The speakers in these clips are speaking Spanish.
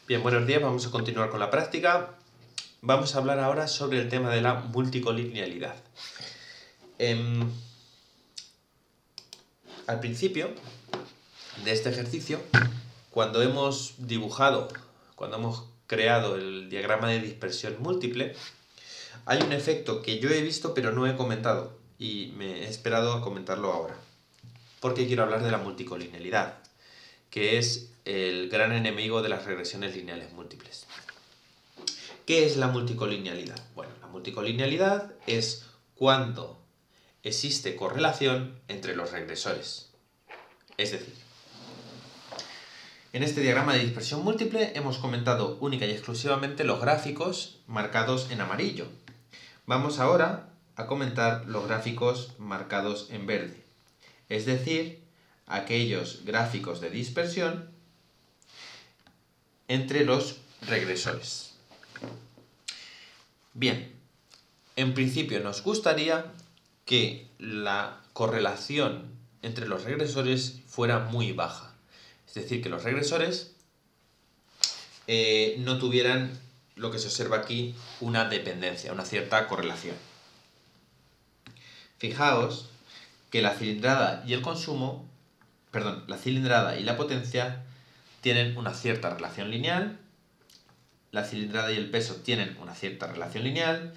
Bien, buenos días, vamos a continuar con la práctica. Vamos a hablar ahora sobre el tema de la multicolinealidad. Al principio de este ejercicio, cuando hemos creado el diagrama de dispersión múltiple, hay un efecto que yo he visto pero no he comentado y me he esperado a comentarlo ahora, porque quiero hablar de la multicolinealidad, que es el gran enemigo de las regresiones lineales múltiples. ¿Qué es la multicolinealidad? Bueno, la multicolinealidad es cuando existe correlación entre los regresores. Es decir, en este diagrama de dispersión múltiple hemos comentado única y exclusivamente los gráficos marcados en amarillo. Vamos ahora a comentar los gráficos marcados en verde, es decir, aquellos gráficos de dispersión entre los regresores. Bien, en principio nos gustaría que la correlación entre los regresores fuera muy baja. Es decir, que los regresores no tuvieran lo que se observa aquí, una dependencia, una cierta correlación. Fijaos que la cilindrada y el consumo, la cilindrada y la potencia tienen una cierta relación lineal, la cilindrada y el peso tienen una cierta relación lineal,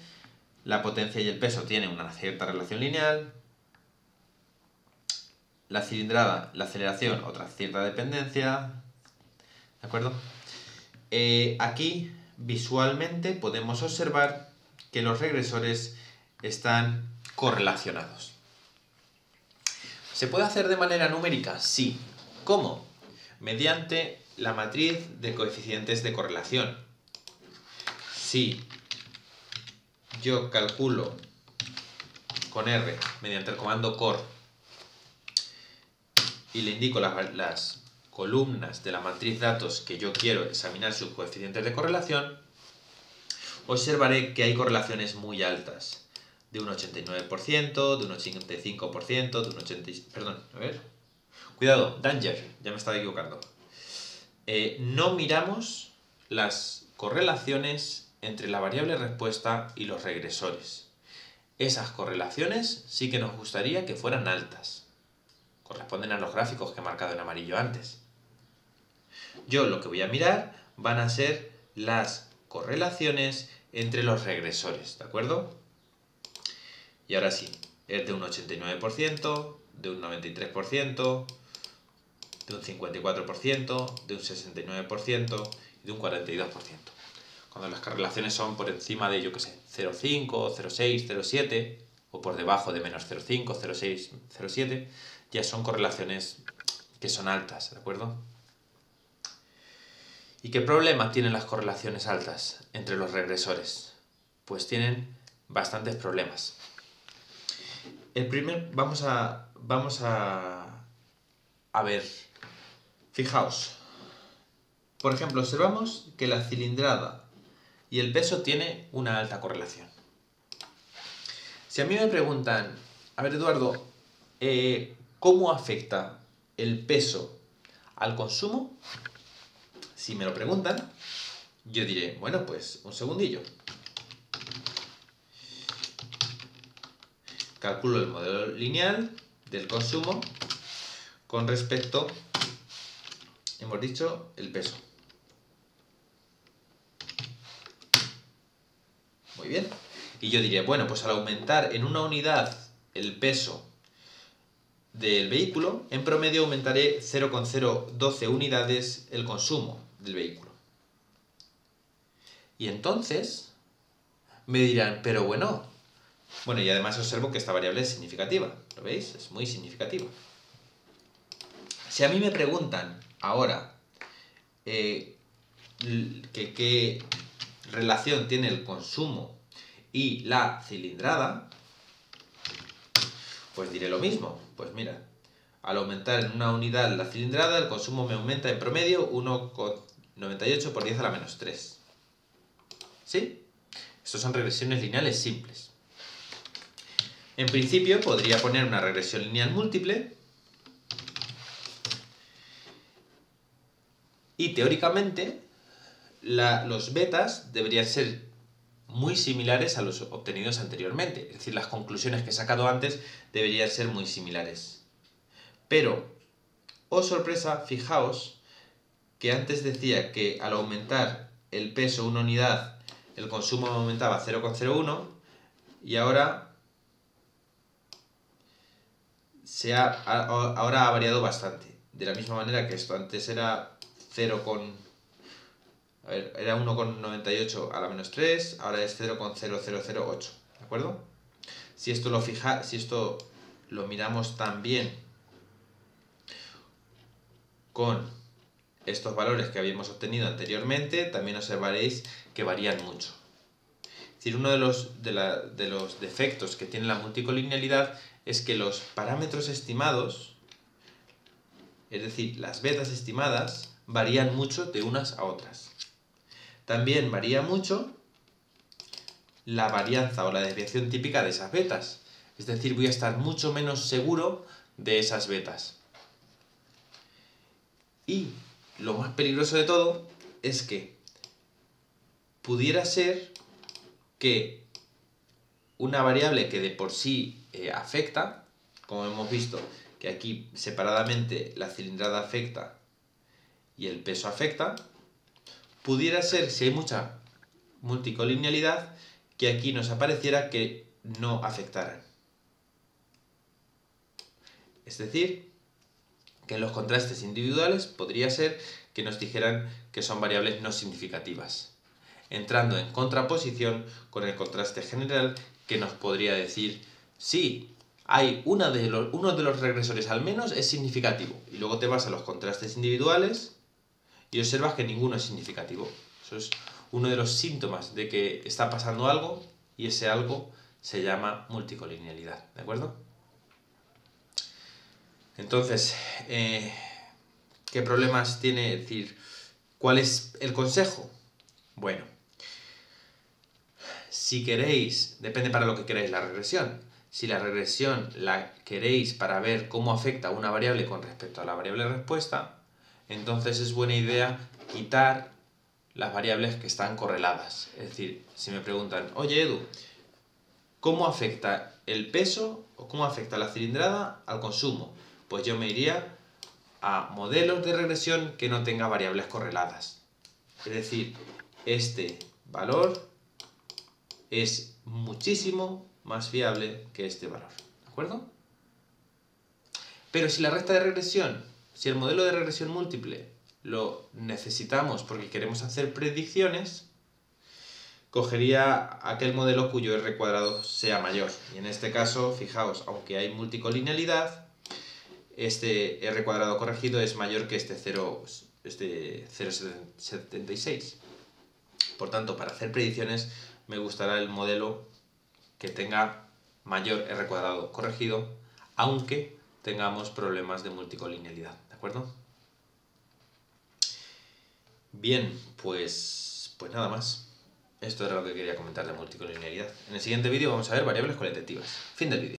la potencia y el peso tienen una cierta relación lineal, la cilindrada, la aceleración, otra cierta dependencia, ¿de acuerdo? Aquí visualmente podemos observar que los regresores están correlacionados. ¿Se puede hacer de manera numérica? Sí. ¿Cómo? Mediante la matriz de coeficientes de correlación. Si yo calculo con R mediante el comando cor y le indico las columnas de la matriz datos que yo quiero examinar sus coeficientes de correlación, observaré que hay correlaciones muy altas, de un 89%, de un 85%, de un 80%... Perdón, a ver... Cuidado, danger, ya me estaba equivocando. No miramos las correlaciones entre la variable respuesta y los regresores. Esas correlaciones sí que nos gustaría que fueran altas. Corresponden a los gráficos que he marcado en amarillo antes. Yo lo que voy a mirar van a ser las correlaciones entre los regresores, ¿de acuerdo? Y ahora sí, es de un 89%, de un 93%, de un 54%, de un 69% y de un 42%. Cuando las correlaciones son por encima de, yo qué sé, 0,5, 0,6, 0,7 o por debajo de menos 0,5, 0,6, 0,7, ya son correlaciones que son altas, ¿de acuerdo? ¿Y qué problema tienen las correlaciones altas entre los regresores? Pues tienen bastantes problemas. Vamos a ver. Fijaos. Por ejemplo, observamos que la cilindrada y el peso tienen una alta correlación. Si a mí me preguntan, a ver Eduardo, ¿cómo afecta el peso al consumo? Si me lo preguntan, yo diré, bueno, pues un segundillo. Calculo el modelo lineal del consumo con respecto, hemos dicho, el peso. Muy bien. Y yo diría, bueno, pues al aumentar en una unidad el peso del vehículo, en promedio aumentaré 0,012 unidades el consumo del vehículo. Y entonces me dirán, pero bueno, y además observo que esta variable es significativa, ¿lo veis? Es muy significativa. Si a mí me preguntan ahora qué relación tiene el consumo y la cilindrada, pues diré lo mismo. Pues mira, al aumentar en una unidad la cilindrada, el consumo me aumenta en promedio 1,98 por 10 a la menos 3. ¿Sí? Estos son regresiones lineales simples. En principio podría poner una regresión lineal múltiple y teóricamente los betas deberían ser muy similares a los obtenidos anteriormente. Es decir, las conclusiones que he sacado antes deberían ser muy similares. Pero, oh sorpresa, fijaos que antes decía que al aumentar el peso una unidad, el consumo aumentaba 0,01 y ahora ahora ha variado bastante. De la misma manera que esto antes era 1,98 a la menos 3, ahora es 0,0008, ¿de acuerdo? Si esto lo miramos también con estos valores que habíamos obtenido anteriormente, también observaréis que varían mucho. Es decir, uno de los defectos que tiene la multicolinealidad es que los parámetros estimados, es decir, las betas estimadas, varían mucho de unas a otras. También varía mucho la varianza o la desviación típica de esas betas. Es decir, voy a estar mucho menos seguro de esas betas. Y lo más peligroso de todo es que pudiera ser que una variable que de por sí afecta, como hemos visto que aquí separadamente la cilindrada afecta y el peso afecta, pudiera ser, si hay mucha multicolinealidad, que aquí nos apareciera que no afectaran. Es decir, que en los contrastes individuales podría ser que nos dijeran que son variables no significativas, entrando en contraposición con el contraste general que nos podría decir, sí, hay uno de los regresores al menos es significativo, y luego te vas a los contrastes individuales y observas que ninguno es significativo. Eso es uno de los síntomas de que está pasando algo, y ese algo se llama multicolinealidad, ¿de acuerdo? Entonces, ¿qué problemas tiene? Es decir, ¿cuál es el consejo? Bueno, si queréis, depende para lo que queráis la regresión. Si la regresión la queréis para ver cómo afecta una variable con respecto a la variable respuesta, entonces es buena idea quitar las variables que están correladas. Es decir, si me preguntan, oye Edu, ¿cómo afecta el peso o cómo afecta la cilindrada al consumo? Pues yo me iría a modelos de regresión que no tengan variables correladas. Es decir, este valor es muchísimo más fiable que este valor, ¿de acuerdo? Pero si la recta de regresión, si el modelo de regresión múltiple lo necesitamos porque queremos hacer predicciones, cogería aquel modelo cuyo R cuadrado sea mayor. Y en este caso, fijaos, aunque hay multicolinealidad, este R cuadrado corregido es mayor que este 0,76. Por tanto, para hacer predicciones me gustará el modelo que tenga mayor R cuadrado corregido, aunque tengamos problemas de multicolinealidad, ¿de acuerdo? Bien, pues nada más. Esto era lo que quería comentar de multicolinealidad. En el siguiente vídeo vamos a ver variables cualitativas. Fin del vídeo.